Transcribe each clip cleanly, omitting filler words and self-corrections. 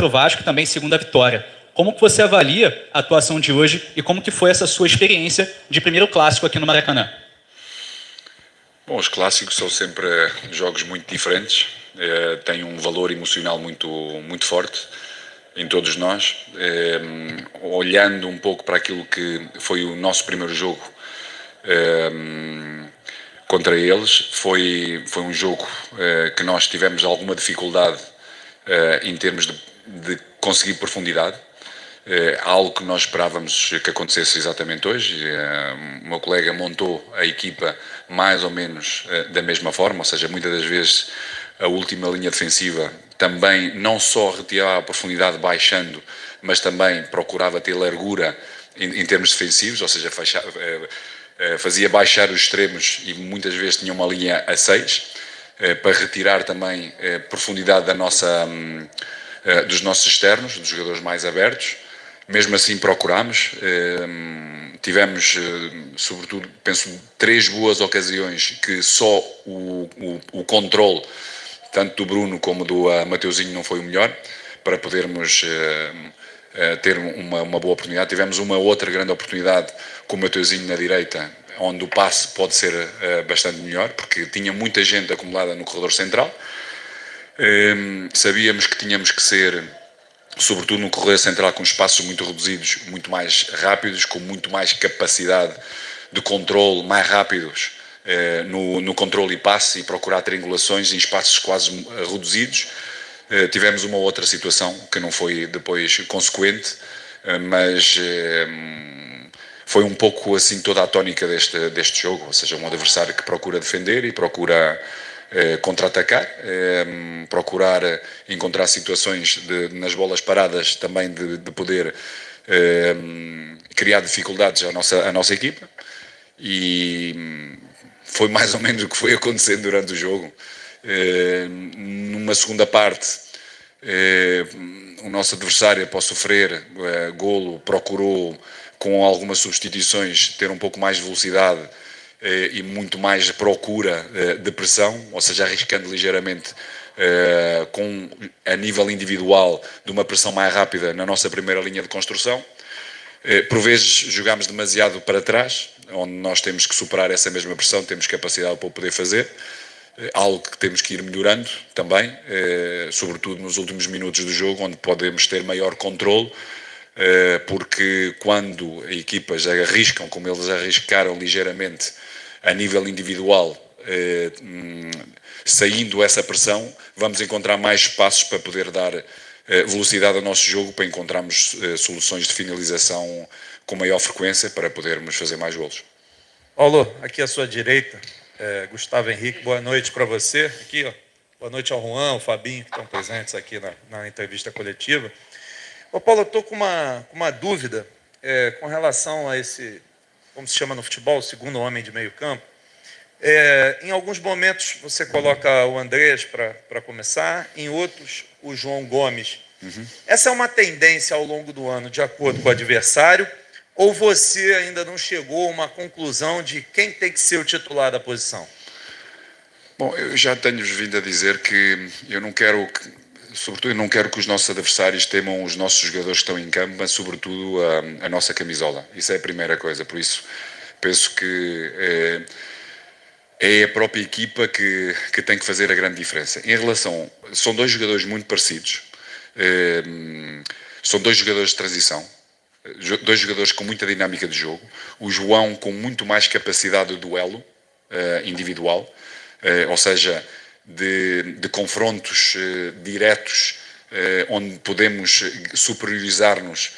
contra o Vasco, também segunda vitória. Como que você avalia a atuação de hoje e como que foi essa sua experiência de primeiro clássico aqui no Maracanã? Bom, os clássicos são sempre jogos muito diferentes, têm um valor emocional muito forte em todos nós. Olhando um pouco para aquilo que foi o nosso primeiro jogo contra eles, foi um jogo que nós tivemos alguma dificuldade em termos de conseguir profundidade. Algo que nós esperávamos que acontecesse exatamente hoje. O meu colega montou a equipa mais ou menos da mesma forma, ou seja, muitas das vezes a última linha defensiva também não só retirava a profundidade baixando, mas também procurava ter largura em termos defensivos, ou seja, fazia baixar os extremos e muitas vezes tinha uma linha a 6 para retirar também profundidade dos nossos externos, dos jogadores mais abertos. Mesmo assim procurámos, tivemos sobretudo, penso, 3 boas ocasiões que só o controle, tanto do Bruno como do Mateuzinho, não foi o melhor, para podermos ter uma boa oportunidade. Tivemos uma outra grande oportunidade com o Mateuzinho na direita, onde o passe pode ser bastante melhor, porque tinha muita gente acumulada no corredor central. Sabíamos que tínhamos que ser, sobretudo no corredor central, com espaços muito reduzidos, muito mais rápidos, com muito mais capacidade de controle, mais rápidos no controle e passe, e procurar triangulações em espaços quase reduzidos. Tivemos uma outra situação que não foi depois consequente, mas foi um pouco assim toda a tónica deste jogo, ou seja, um adversário que procura defender e procura contra-atacar, procurar encontrar situações nas bolas paradas também de poder criar dificuldades à nossa equipa, e foi mais ou menos o que foi acontecendo durante o jogo. Numa segunda parte, o nosso adversário, após sofrer golo, procurou com algumas substituições ter um pouco mais de velocidade e muito mais procura de pressão, ou seja, arriscando ligeiramente a nível individual de uma pressão mais rápida na nossa primeira linha de construção. Por vezes jogámos demasiado para trás, onde nós temos que superar essa mesma pressão, temos capacidade para o poder fazer, algo que temos que ir melhorando também, sobretudo nos últimos minutos do jogo, onde podemos ter maior controle, porque quando equipas arriscam, como eles arriscaram ligeiramente a nível individual, saindo essa pressão, vamos encontrar mais espaços para poder dar velocidade ao nosso jogo, para encontrarmos soluções de finalização com maior frequência, para podermos fazer mais golos. Paulo, aqui à sua direita, Gustavo Henrique, boa noite para você. Aqui, ó, boa noite ao Juan, ao Fabinho, que estão presentes aqui na entrevista coletiva. Ô, Paulo, eu estou com uma dúvida com relação a esse, como se chama no futebol, o segundo homem de meio campo. Em alguns momentos você coloca o Andreas para começar, em outros o João Gomes. Uhum. Essa é uma tendência ao longo do ano, de acordo com o adversário, ou você ainda não chegou a uma conclusão de quem tem que ser o titular da posição? Bom, eu já tenho vindo a dizer que eu não quero que os nossos adversários temam os nossos jogadores que estão em campo, mas sobretudo a nossa camisola. Isso é a primeira coisa, por isso penso que é a própria equipa que tem que fazer a grande diferença. Em relação, são 2 jogadores muito parecidos, são 2 jogadores de transição, 2 jogadores com muita dinâmica de jogo, o João com muito mais capacidade de duelo individual, ou seja, de confrontos diretos, onde podemos superiorizar-nos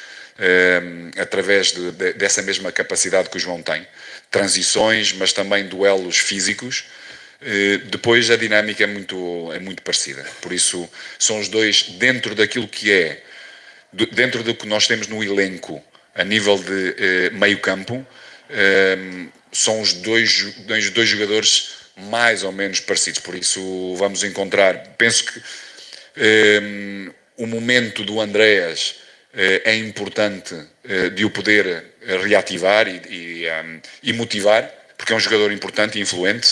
através dessa mesma capacidade que o João tem, transições, mas também duelos físicos. Depois a dinâmica é muito parecida, por isso são os 2 dentro daquilo que dentro do que nós temos no elenco a nível de meio campo, são os dois jogadores mais ou menos parecidos, por isso vamos encontrar, penso que o momento do Andreas é importante de o poder reativar e motivar, porque é um jogador importante e influente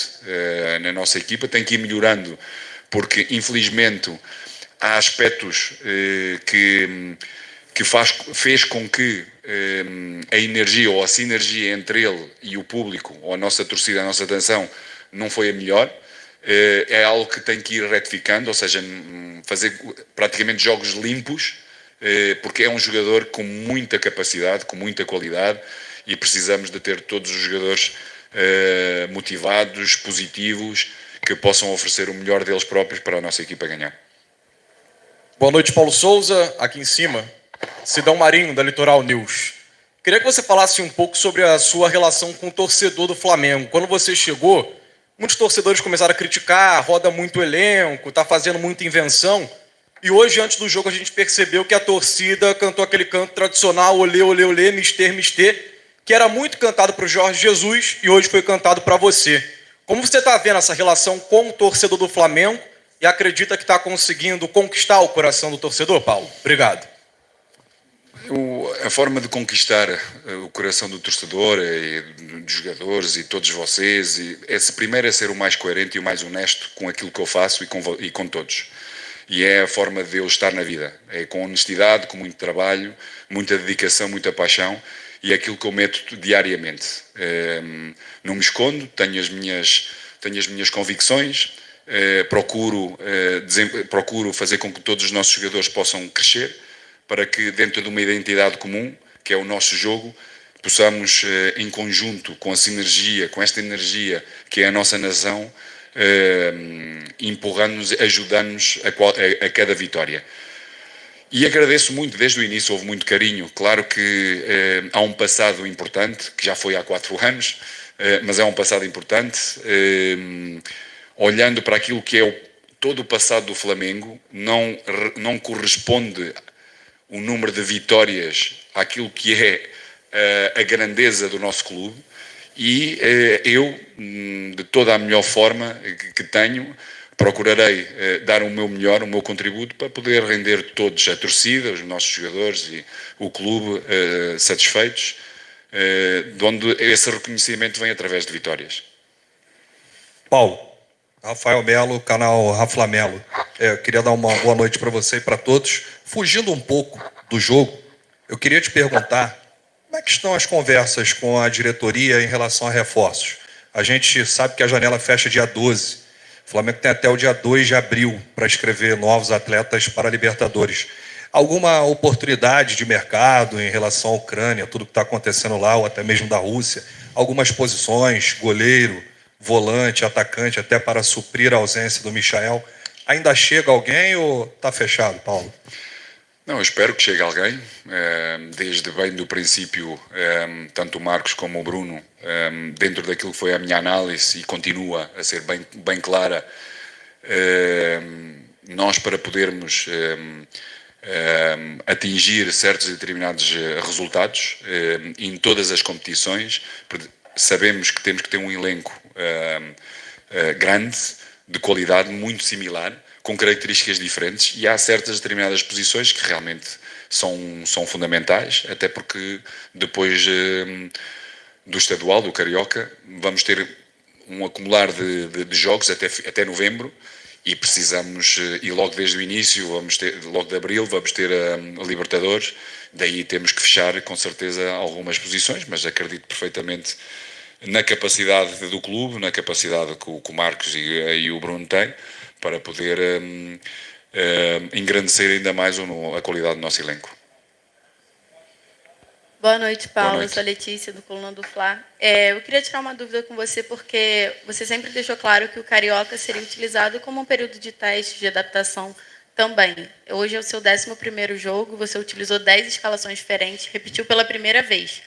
na nossa equipa, tem que ir melhorando, porque infelizmente há aspectos que fez com que a energia ou a sinergia entre ele e o público, ou a nossa torcida, a nossa atenção, não foi a melhor. É algo que tem que ir retificando, ou seja, fazer praticamente jogos limpos, porque é um jogador com muita capacidade, com muita qualidade, e precisamos de ter todos os jogadores motivados, positivos, que possam oferecer o melhor deles próprios para a nossa equipa ganhar. Boa noite, Paulo Souza. Aqui em cima, Sidão Marinho, da Litoral News. Queria que você falasse um pouco sobre a sua relação com o torcedor do Flamengo. Quando você chegou, muitos torcedores começaram a criticar, roda muito elenco, está fazendo muita invenção. E hoje, antes do jogo, a gente percebeu que a torcida cantou aquele canto tradicional, olê, olê, olê, mister, mister, que era muito cantado para o Jorge Jesus e hoje foi cantado para você. Como você está vendo essa relação com o torcedor do Flamengo e acredita que está conseguindo conquistar o coração do torcedor, Paulo? Obrigado. A forma de conquistar o coração do torcedor e dos jogadores e todos vocês, primeiro é ser o mais coerente e o mais honesto com aquilo que eu faço e com todos. E é a forma de eu estar na vida. É com honestidade, com muito trabalho, muita dedicação, muita paixão, e é aquilo que eu meto diariamente. Não me escondo, tenho as minhas convicções, procuro fazer com que todos os nossos jogadores possam crescer, para que dentro de uma identidade comum, que é o nosso jogo, possamos, em conjunto, com a sinergia, com esta energia que é a nossa nação, empurrando-nos, ajudando-nos a cada vitória. E agradeço muito, desde o início houve muito carinho. Claro que há um passado importante, que já foi há 4 anos, mas é um passado importante. Olhando para aquilo que é todo o passado do Flamengo, não corresponde o número de vitórias àquilo que é a grandeza do nosso clube. E eu, de toda a melhor forma que tenho, procurarei dar o meu melhor, o meu contributo para poder render todos, a torcida, os nossos jogadores e o clube satisfeitos, de onde esse reconhecimento vem através de vitórias. Paulo, Rafael Melo, canal Raflamelo. Eu queria dar uma boa noite para você e para todos. Fugindo um pouco do jogo, eu queria te perguntar como é que estão as conversas com a diretoria em relação a reforços. A gente sabe que a janela fecha dia 12. O Flamengo tem até o dia 2 de abril para escrever novos atletas para a Libertadores. Alguma oportunidade de mercado em relação à Ucrânia, tudo que está acontecendo lá, ou até mesmo da Rússia? Algumas posições, goleiro, volante, atacante, até para suprir a ausência do Michael. Ainda chega alguém ou está fechado, Paulo? Não, eu espero que chegue alguém. Desde bem do princípio, tanto o Marcos como o Bruno, dentro daquilo que foi a minha análise e continua a ser bem clara, nós para podermos atingir certos e determinados resultados em todas as competições, sabemos que temos que ter um elenco grande, de qualidade muito similar, com características diferentes, e há certas determinadas posições que realmente são fundamentais, até porque depois do estadual, do Carioca, vamos ter um acumular de jogos até novembro, e precisamos, e logo desde o início, logo de abril, vamos ter a Libertadores, daí temos que fechar com certeza algumas posições, mas acredito perfeitamente na capacidade do clube, na capacidade que o Marcos e o Bruno têm, para poder engrandecer ainda mais a qualidade do nosso elenco. Boa noite, Paulo. Boa noite. Eu sou a Letícia, do Coluna do Fla. Eu queria tirar uma dúvida com você, porque você sempre deixou claro que o Carioca seria utilizado como um período de teste, de adaptação também. Hoje é o seu 11º jogo, você utilizou 10 escalações diferentes, repetiu pela primeira vez.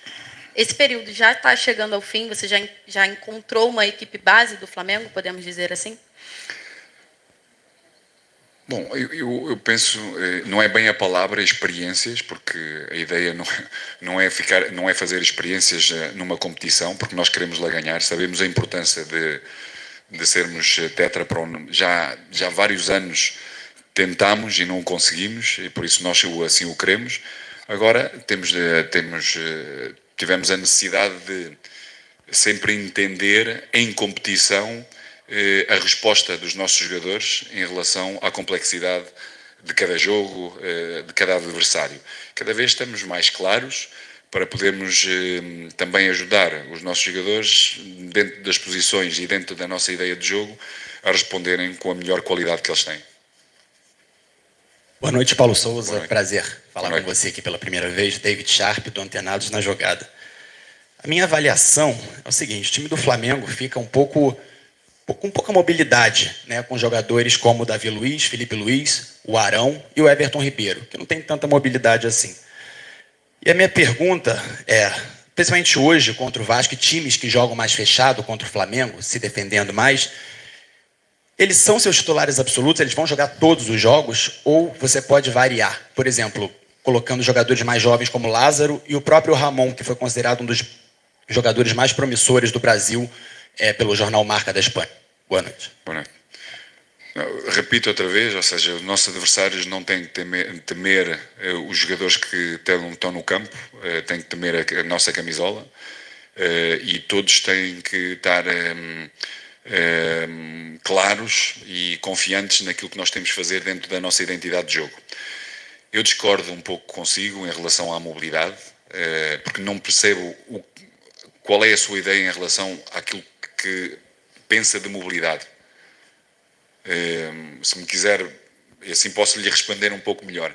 Esse período já está chegando ao fim? Você já encontrou uma equipe base do Flamengo, podemos dizer assim? Bom, eu penso, não é bem a palavra experiências, porque a ideia não é fazer experiências numa competição, porque nós queremos lá ganhar, sabemos a importância de sermos tetra, já há vários anos tentámos e não conseguimos, e por isso nós assim o queremos. Agora tivemos a necessidade de sempre entender em competição a resposta dos nossos jogadores em relação à complexidade de cada jogo, de cada adversário. Cada vez estamos mais claros para podermos também ajudar os nossos jogadores dentro das posições e dentro da nossa ideia de jogo a responderem com a melhor qualidade que eles têm. Boa noite, Paulo Souza. Prazer falar com você aqui pela primeira vez. David Sharp, do Antenados na Jogada. A minha avaliação é o seguinte: o time do Flamengo fica com pouca mobilidade, né, com jogadores como o Davi Luiz, Felipe Luiz, o Arão e o Everton Ribeiro, que não tem tanta mobilidade assim. E a minha pergunta é, principalmente hoje contra o Vasco, e times que jogam mais fechado contra o Flamengo, se defendendo mais, eles são seus titulares absolutos, eles vão jogar todos os jogos, ou você pode variar? Por exemplo, colocando jogadores mais jovens como Lázaro e o próprio Ramon, que foi considerado um dos jogadores mais promissores do Brasil pelo jornal Marca da Espanha. Boa noite. Boa noite. Repito outra vez, ou seja, os nossos adversários não têm que temer os jogadores que estão no campo, têm que temer a nossa camisola, e todos têm que estar claros e confiantes naquilo que nós temos de fazer dentro da nossa identidade de jogo. Eu discordo um pouco consigo em relação à mobilidade, porque não percebo qual é a sua ideia em relação àquilo que pensa de mobilidade. Se me quiser, assim posso lhe responder um pouco melhor.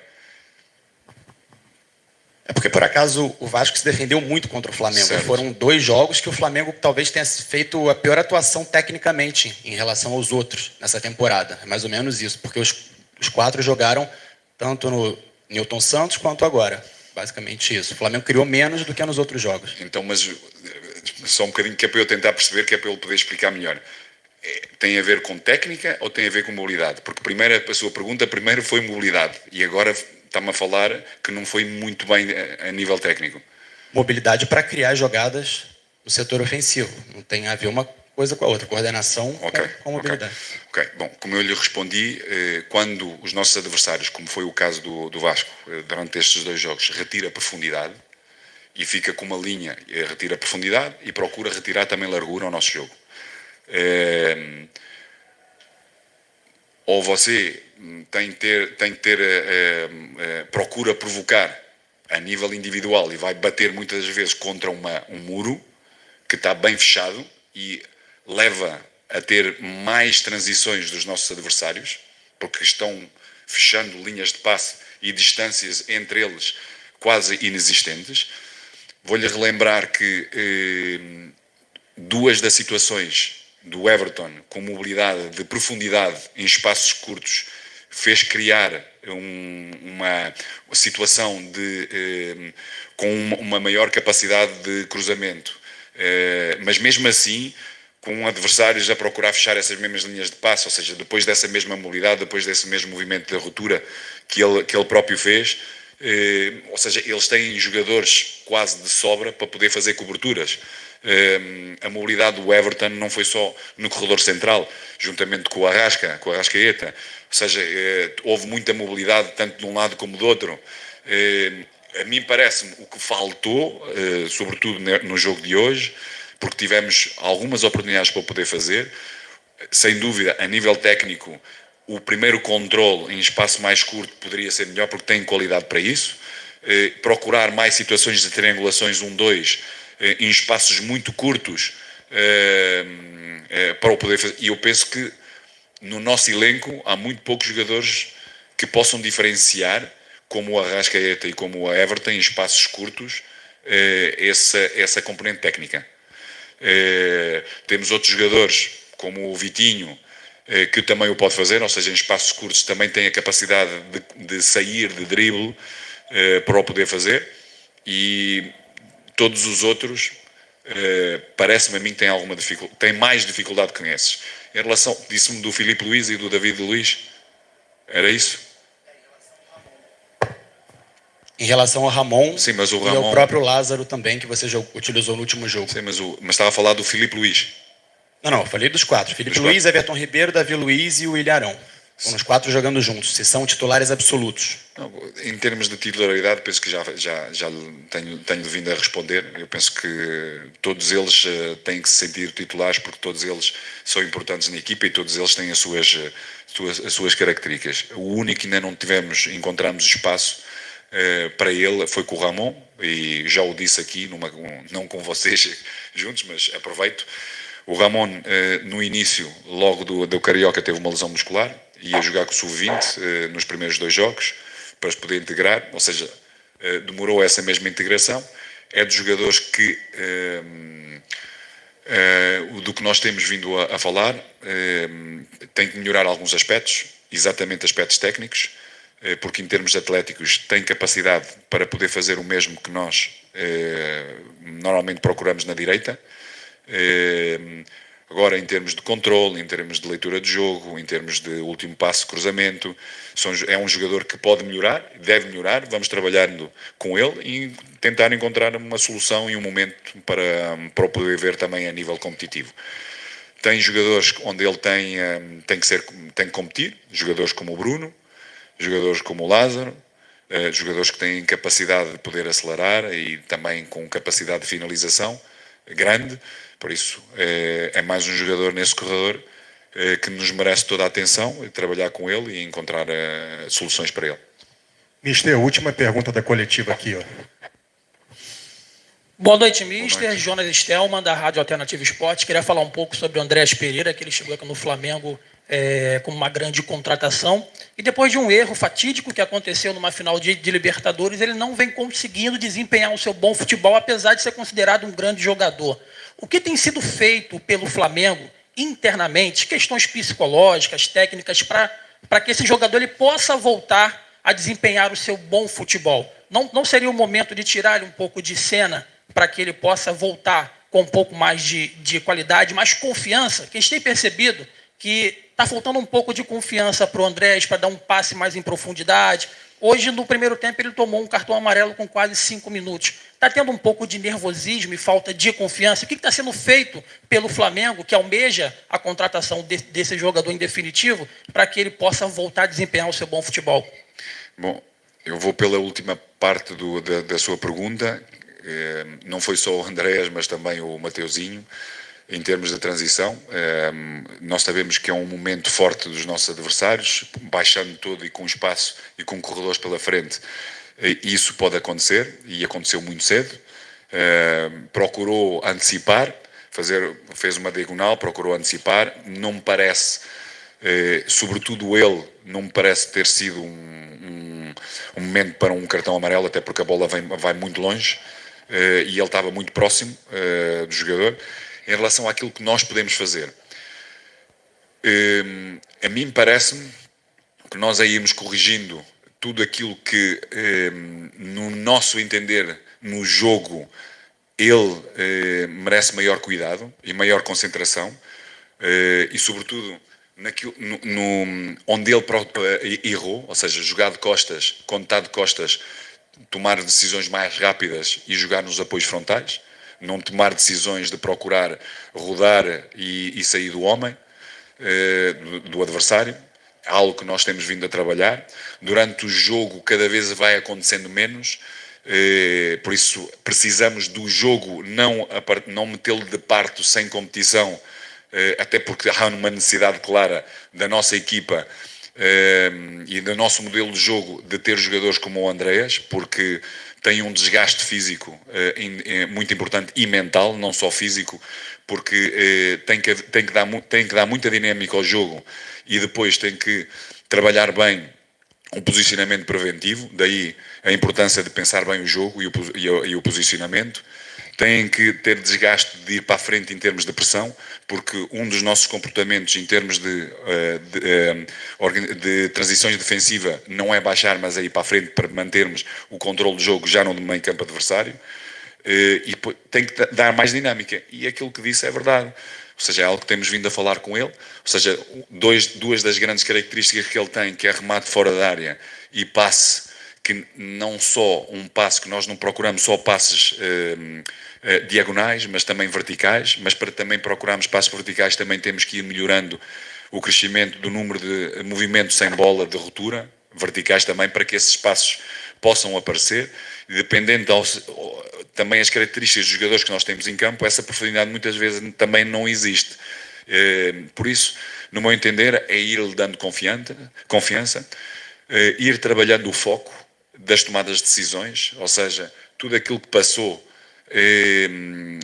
É porque, por acaso, o Vasco se defendeu muito contra o Flamengo. Certo. Foram 2 jogos que o Flamengo talvez tenha feito a pior atuação tecnicamente em relação aos outros nessa temporada. É mais ou menos isso, porque os 4 jogaram tanto no Newton Santos quanto agora. Basicamente isso. O Flamengo criou menos do que nos outros jogos. Então, mas só um bocadinho que é para eu tentar perceber, que é para ele poder explicar melhor. Tem a ver com técnica ou tem a ver com mobilidade? Porque a sua pergunta primeiro foi mobilidade e agora está-me a falar que não foi muito bem a nível técnico. Mobilidade para criar jogadas no setor ofensivo. Não tem a ver uma coisa com a outra. Coordenação com mobilidade. Ok. Bom, como eu lhe respondi, quando os nossos adversários, como foi o caso do Vasco, durante estes 2 jogos, retira profundidade e fica com uma linha, retira profundidade e procura retirar também largura ao nosso jogo. Ou você tem que ter procura provocar a nível individual e vai bater muitas vezes contra um muro que está bem fechado e leva a ter mais transições dos nossos adversários, porque estão fechando linhas de passe e distâncias entre eles quase inexistentes. Vou-lhe relembrar que 2 das situações do Everton com mobilidade de profundidade em espaços curtos fez criar uma situação com uma maior capacidade de cruzamento, mas mesmo assim com adversários a procurar fechar essas mesmas linhas de passe, ou seja, depois dessa mesma mobilidade, depois desse mesmo movimento de ruptura que ele próprio fez, ou seja, eles têm jogadores quase de sobra para poder fazer coberturas. A mobilidade do Everton não foi só no corredor central, juntamente com o Arrascaeta, ou seja, houve muita mobilidade tanto de um lado como do outro. A mim parece-me o que faltou, sobretudo no jogo de hoje, porque tivemos algumas oportunidades para o poder fazer, sem dúvida, a nível técnico, o primeiro controle em espaço mais curto poderia ser melhor, porque tem qualidade para isso, procurar mais situações de triangulações 1-2, em espaços muito curtos para o poder fazer. E eu penso que no nosso elenco há muito poucos jogadores que possam diferenciar, como o Arrascaeta e como o Everton, em espaços curtos, essa componente técnica. Temos outros jogadores, como o Vitinho, que também o pode fazer, ou seja, em espaços curtos também tem a capacidade de sair de drible para o poder fazer, e todos os outros, parece-me a mim, têm mais dificuldade que esses. Em relação, disse-me do Felipe Luiz e do David Luiz, era isso? Em relação ao Ramon, sim, mas e ao próprio Lázaro também, que você utilizou no último jogo. Sim, mas estava a falar do Felipe Luiz. Não, eu falei dos 4. Felipe Luiz, Everton Ribeiro, Davi Luiz e o Willian Arão. Foram os 4 jogando juntos, se são titulares absolutos. Não, em termos de titularidade, penso que já tenho vindo a responder. Eu penso que todos eles têm que se sentir titulares, porque todos eles são importantes na equipa e todos eles têm as suas características. O único que ainda não encontramos espaço para ele foi com o Ramon, e já o disse aqui, não com vocês juntos, mas aproveito. O Ramon, no início, logo do Carioca, teve uma lesão muscular, ia jogar com o Sub-20 nos primeiros 2 jogos, para se poder integrar, ou seja, demorou essa mesma integração. É dos jogadores que, do que nós temos vindo a falar, tem que melhorar alguns aspectos, exatamente aspectos técnicos, porque em termos atléticos tem capacidade para poder fazer o mesmo que nós normalmente procuramos na direita. Agora, em termos de controle, em termos de leitura de jogo, em termos de último passo, cruzamento, é um jogador que pode melhorar, deve melhorar. Vamos trabalhando com ele e tentar encontrar uma solução e um momento para o poder ver também a nível competitivo. Tem jogadores onde ele tem que competir, jogadores como o Bruno, jogadores como o Lázaro, jogadores que têm capacidade de poder acelerar e também com capacidade de finalização grande. Por isso, é mais um jogador nesse corredor que nos merece toda a atenção, e trabalhar com ele e encontrar soluções para ele. Mister, última pergunta da coletiva aqui, ó. Boa noite, Mister. Jonas Stelman, da Rádio Alternativa Esporte. Queria falar um pouco sobre o Andréas Pereira, que ele chegou aqui no Flamengo como uma grande contratação. E depois de um erro fatídico que aconteceu numa final de Libertadores, ele não vem conseguindo desempenhar o seu bom futebol, apesar de ser considerado um grande jogador. O que tem sido feito pelo Flamengo internamente, questões psicológicas, técnicas, para que esse jogador ele possa voltar a desempenhar o seu bom futebol? Não seria o momento de tirar ele um pouco de cena para que ele possa voltar com um pouco mais de qualidade, mais confiança? Que a gente tem percebido que está faltando um pouco de confiança para o Andréas, para dar um passe mais em profundidade. Hoje, no primeiro tempo, ele tomou um cartão amarelo com quase 5 minutos. Está tendo um pouco de nervosismo e falta de confiança. O que está sendo feito pelo Flamengo, que almeja a contratação desse jogador em definitivo, para que ele possa voltar a desempenhar o seu bom futebol? Bom, eu vou pela última parte da sua pergunta. Não foi só o Andréas, mas também o Mateuzinho. Em termos de transição, nós sabemos que é um momento forte dos nossos adversários, baixando todo e com espaço e com corredores pela frente. Isso pode acontecer, e aconteceu muito cedo. Procurou antecipar, fez uma diagonal, procurou antecipar. Não me parece, sobretudo ele, não me parece ter sido um momento para um cartão amarelo, até porque a bola vai muito longe, e ele estava muito próximo do jogador. Em relação àquilo que nós podemos fazer, a mim parece-me que nós aí íamos corrigindo tudo aquilo que, no nosso entender, no jogo, ele merece maior cuidado e maior concentração, e sobretudo onde ele errou, ou seja, jogar de costas, quando está de costas, tomar decisões mais rápidas e jogar nos apoios frontais. Não tomar decisões de procurar rodar e sair do homem, do adversário. Algo que nós temos vindo a trabalhar. Durante o jogo cada vez vai acontecendo menos, por isso precisamos do jogo não metê-lo de parto sem competição, até porque há uma necessidade clara da nossa equipa e do nosso modelo de jogo de ter jogadores como o Andréas, porque tem um desgaste físico muito importante e mental, não só físico, porque tem que dar muita dinâmica ao jogo e depois tem que trabalhar bem um posicionamento preventivo, daí a importância de pensar bem o jogo e o posicionamento. Tem que ter desgaste de ir para a frente em termos de pressão, porque um dos nossos comportamentos em termos de transições defensiva não é baixar, mas é ir para a frente para mantermos o controle do jogo já no meio campo adversário, e tem que dar mais dinâmica, e aquilo que disse é verdade, ou seja, é algo que temos vindo a falar com ele, ou seja, duas das grandes características que ele tem, que é remate fora da área e passe, que não só um passe, que nós não procuramos só passes diagonais, mas também verticais, mas para também procurarmos passos verticais também temos que ir melhorando o crescimento do número de movimentos sem bola, de ruptura, verticais também, para que esses espaços possam aparecer, e dependendo também as características dos jogadores que nós temos em campo, essa profundidade muitas vezes também não existe. Por isso, no meu entender, é ir-lhe dando confiança, ir trabalhando o foco das tomadas de decisões, ou seja, tudo aquilo que passou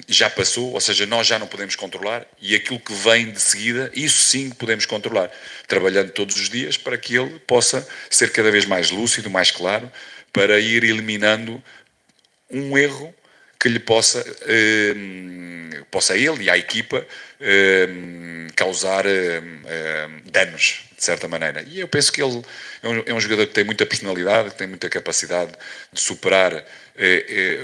já passou, ou seja, nós já não podemos controlar, e aquilo que vem de seguida, isso sim podemos controlar, trabalhando todos os dias para que ele possa ser cada vez mais lúcido, mais claro, para ir eliminando um erro que lhe possa a ele e à equipa causar danos, de certa maneira. E eu penso que ele é um jogador que tem muita personalidade, que tem muita capacidade de superar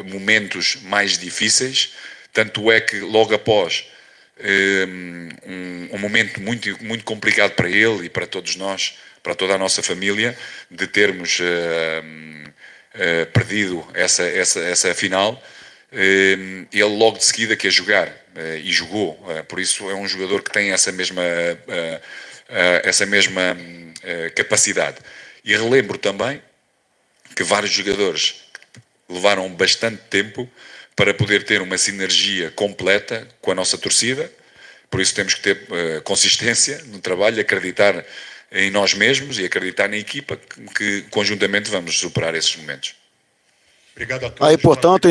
momentos mais difíceis, tanto é que logo após um momento muito, muito complicado para ele e para todos nós, para toda a nossa família, de termos perdido essa final, ele logo de seguida quer jogar, e jogou, por isso é um jogador que tem essa mesma capacidade. E relembro também que vários jogadores levaram bastante tempo para poder ter uma sinergia completa com a nossa torcida, por isso temos que ter consistência no trabalho, acreditar em nós mesmos e acreditar na equipa que conjuntamente vamos superar esses momentos. Obrigado a todos. Aí, portanto,